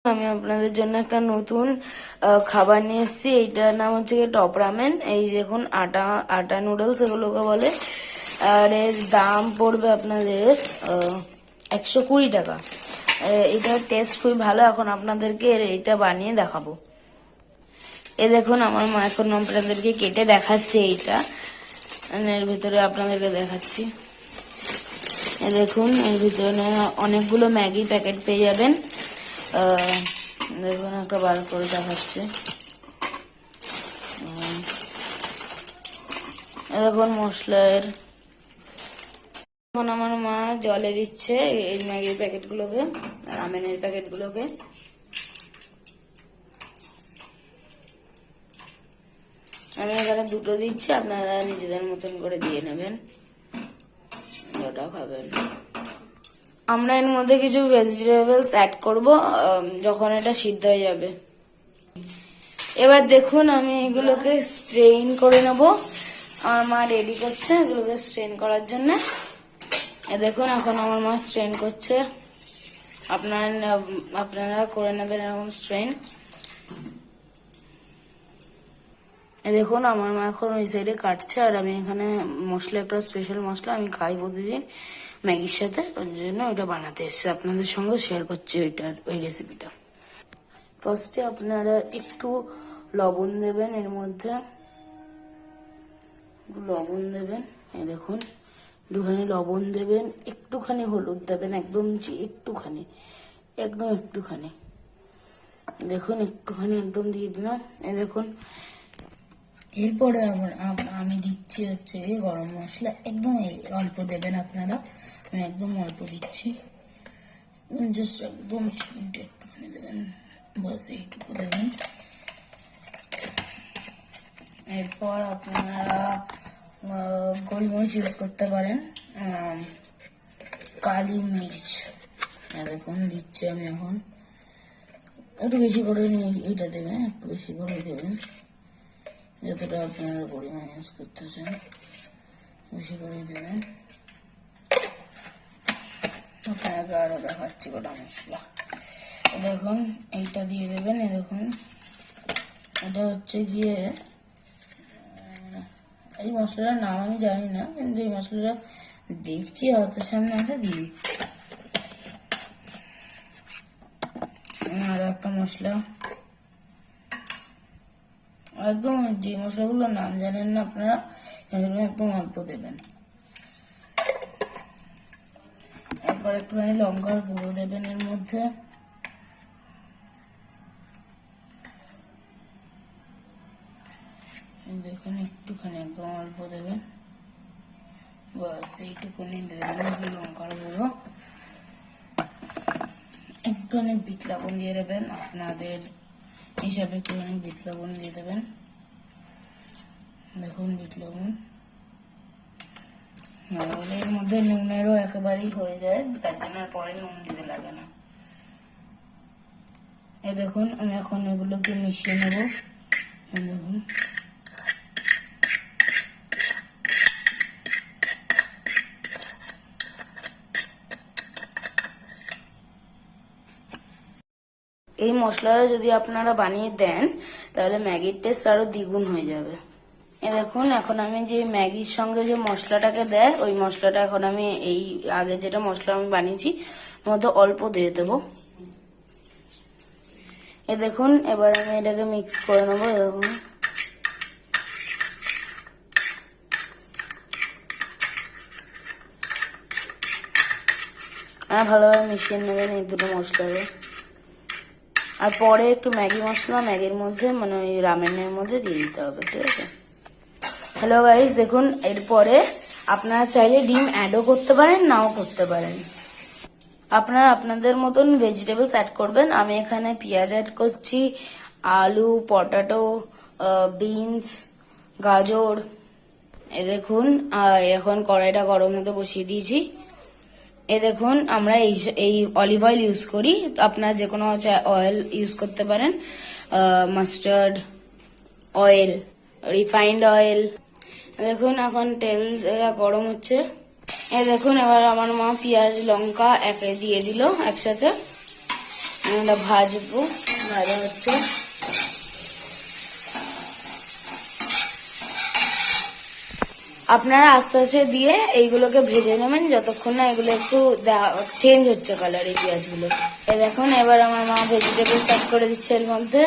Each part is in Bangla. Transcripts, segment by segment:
আমি আপনাদের জন্য একটা নতুন খাবার নিয়ে এসেছি। এইটার নাম হচ্ছে টপ রামেন। এই দেখুন আটা আটা নুডলস এগুলোকে বলে। আর এর দাম পড়বে আপনাদের 120 টাকা। এটার টেস্ট খুবই ভালো। এখন আপনাদেরকে এইটা বানিয়ে দেখাবো। দেখুন আমার মা এখন আপনাদেরকে কেটে দেখাচ্ছে। এইটা এর ভিতরে আপনাদেরকে দেখাচ্ছি। দেখুন এর ভিতরে অনেকগুলো ম্যাগি প্যাকেট পেয়ে যাবেন। দেখুন একটা বার করে দেখাচ্ছে। দেখুন মশলার এখন আমার মা জলে দিচ্ছে এই ম্যাগির প্যাকেটগুলোকে, রামেনের প্যাকেটগুলোকে। আমি এখানে দুটো দিচ্ছি, আপনারা নিজেদের মতন করে দিয়ে নেবেন, ওটা খাবেন। আমরা এর মধ্যে কিছু ভেজিটেবলস অ্যাড করব যখন এটা সিদ্ধ হয়ে যাবে। এবার দেখুন আমি এগুলোকে স্ট্রেইন করে নেব। আমার মা রেডি করছে এগুলোকে স্ট্রেন করার জন্য। দেখুন এখন আমার মা স্ট্রেন করছে। আপনারা করে নেবেন এরকম স্ট্রেন। দেখুন আমার মা এখন ওই সাইডে কাটছে, আর আমি এখানে মশলা, একটা স্পেশাল মশলা আমি খাই প্রতিদিন ম্যাগির সাথে, ওই জন্য ওইটা বানাতে এসছে, আপনাদের সঙ্গে শেয়ার করছি ওই রেসিপিটা। ফার্স্টে আপনারা একটু লবণ দেবেন, এর মধ্যে লবণ দেবেন। এই দেখুন একটুখানি লবণ দেবেন, একটুখানি হলুদ দেবেন, একদম একটুখানি, একদম একটুখানি। দেখুন একটুখানি একদম দিয়ে দিলাম। এই দেখুন এরপরে আমি দিচ্ছি হচ্ছে গরম মশলা, একদম অল্প দেবেন আপনারা, আমি একদম অল্প দিচ্ছি, জাস্ট একদম একটুখানি দেবেন, বাস এইটুকু দেবেন। এরপর আপনারা গোলমরিচ ইউজ করতে পারেন, কালি মির্চ দেখুন দিচ্ছি আমি এখন, একটু বেশি করে এটা দেবেন, একটু বেশি করে দেবেন, যতটা আপনারা পরিমাণ ইউজ করতে চান বেশি করে দেবেন। আপনাকে আরো দেখাচ্ছি গোটা মশলা। দেখুন এইটা দিয়ে দেবেন। দেখুন এটা হচ্ছে গিয়ে, এই মশলাটার নাম আমি জানি না, কিন্তু এই মশলাটা দেখছি হাতের সামনে আছে, দিয়ে দিচ্ছি। আরো একটা মশলা, একদম যে মশলাগুলোর নাম জানেন না আপনারা, এগুলো একদম অল্প দেবেন। একবার একটুখানি লঙ্কার গুঁড়ো দেবেন এর মধ্যে, দেখুন একটুখানি একদম অল্প দেবেন, বাস এইটুকুনি দেবেন লঙ্কার গুঁড়ো। একটুখানি বিট লবণ দিয়ে দেবেন, আপনাদের হিসাবে একটুখানি বিট লবণ দিয়ে দেবেন। দেখুন বিট লবণ, এর মধ্যে নুনেরও একেবারেই হয়ে যায়, তার জন্য পরে নুন দিতে লাগে না। এই দেখুন আমি এখন এগুলোকে মিশিয়ে নেব। দেখুন এই মশলাটা যদি আপনারা বানিয়ে দেন তাহলে ম্যাগির টেস্ট আরো দ্বিগুণ হয়ে যাবে। দেখুন এখন আমি যে ম্যাগির সঙ্গে যে মশলাটাকে দেয়, ওই মশলাটা এখন আমি এই আগে যেটা মশলা আমি বানিয়েছি মধ্যে অল্প দিয়ে দেবো। দেখুন এবার আমি এটাকে মিক্স করে নেবো। দেখুন ভালোভাবে মিশিয়ে নেবেন এই দুটো মশলাকে। আর পরে একটু ম্যাগি মশলা ম্যাগির মধ্যে, মানে ওই রামেনের মধ্যে দিয়ে দিতে হবে, ঠিক আছে। হ্যালো গাইস, দেখুন এরপরে আপনারা চাইলে ডিম অ্যাডও করতে পারেন, নাও করতে পারেন। আপনারা আপনাদের মতন ভেজিটেবলস অ্যাড করবেন। আমি এখানে পেঁয়াজ অ্যাড করছি, আলু, পটাটো, বিনস, গাজর। দেখুন এখন কড়াইটা গরম হতে বসিয়ে দিয়েছি। দেখুন আমরা এই অলিভ অয়েল ইউজ করি, আপনারা যে কোনো অয়েল ইউজ করতে পারেন, মাস্টার্ড অয়েল, রিফাইন্ড অয়েল। দেখুন এখন তেল গরম হচ্ছে। দেখুন এবার আমার মা পেঁয়াজ লঙ্কা দিয়ে দিল একসাথে। আমরা ভাজবো, ভাজা হচ্ছে। আপনারা আস্তে আস্তে দিয়ে এইগুলোকে ভেজে নেবেন যতক্ষণ না এগুলো একটু চেঞ্জ হচ্ছে কালার, এই পেঁয়াজগুলো। এই দেখুন এবার আমার মা ভেজিটেবলস অ্যাড করে দিচ্ছে এর মধ্যে।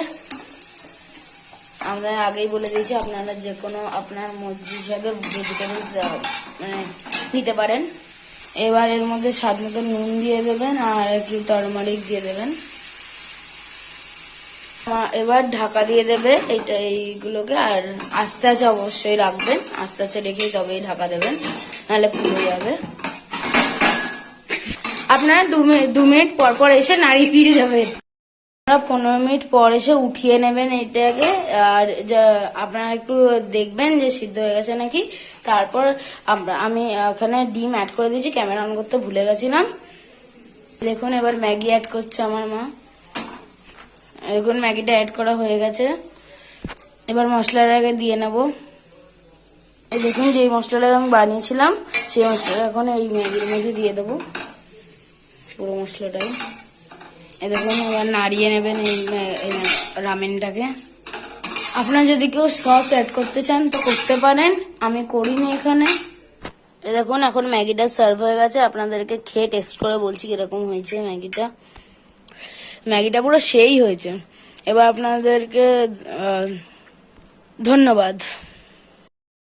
আমরা আগেই বলে দিয়েছি আপনারা যে কোনো আপনার মর্জি হিসাবে ভেজিটেবলস মানে নিতে পারেন। এবার এর মধ্যে স্বাদ মতো নুন দিয়ে দেবেন আর একটু টারমারিক দিয়ে দেবেন। এবার ঢাকা দিয়ে দেবে এইগুলোকে, আর আস্তে আস্তে অবশ্যই রাখবেন, আস্তে আস্তে রেখেই তবেই ঢাকা দেবেন, নাহলে পুড়ে যাবে। আপনারা 2 মিনিট পর পর এসে নাড়িয়ে দিয়ে যাবেন। 15 মিনিট পর এসে উঠিয়ে নেবেন এটাকে, আর আপনারা একটু দেখবেন যে সিদ্ধ হয়ে গেছে নাকি। তারপর আমি এখানে ডিম অ্যাড করে দিয়েছি, ক্যামেরা অন করতে ভুলে গেছিলাম। দেখুন এবার ম্যাগি অ্যাড করছে আমার মা। দেখুন ম্যাগিটা অ্যাড করা হয়ে গেছে। এবার মশলাটা আগে দিয়ে নেব। এই দেখুন যেই মশলাটা আমি বানিয়েছিলাম সেই মশলাটা এখন এই ম্যাগির মধ্যে দিয়ে দেবো, পুরো মশলাটাই। এই দেখুন এবার নাড়িয়ে নেবেন এই রামেনটাকে। আপনারা যদি কেউ সস অ্যাড করতে চান তো করতে পারেন, আমি করিনি এখানে। এই দেখুন এখন ম্যাগিটা সার্ভ হয়ে গেছে, আপনাদেরকে খেয়ে টেস্ট করে বলছি কিরকম হয়েছে ম্যাগিটা। ম্যাগিটা পুরো সেই হয়েছে। এবার আপনাদেরকে ধন্যবাদ।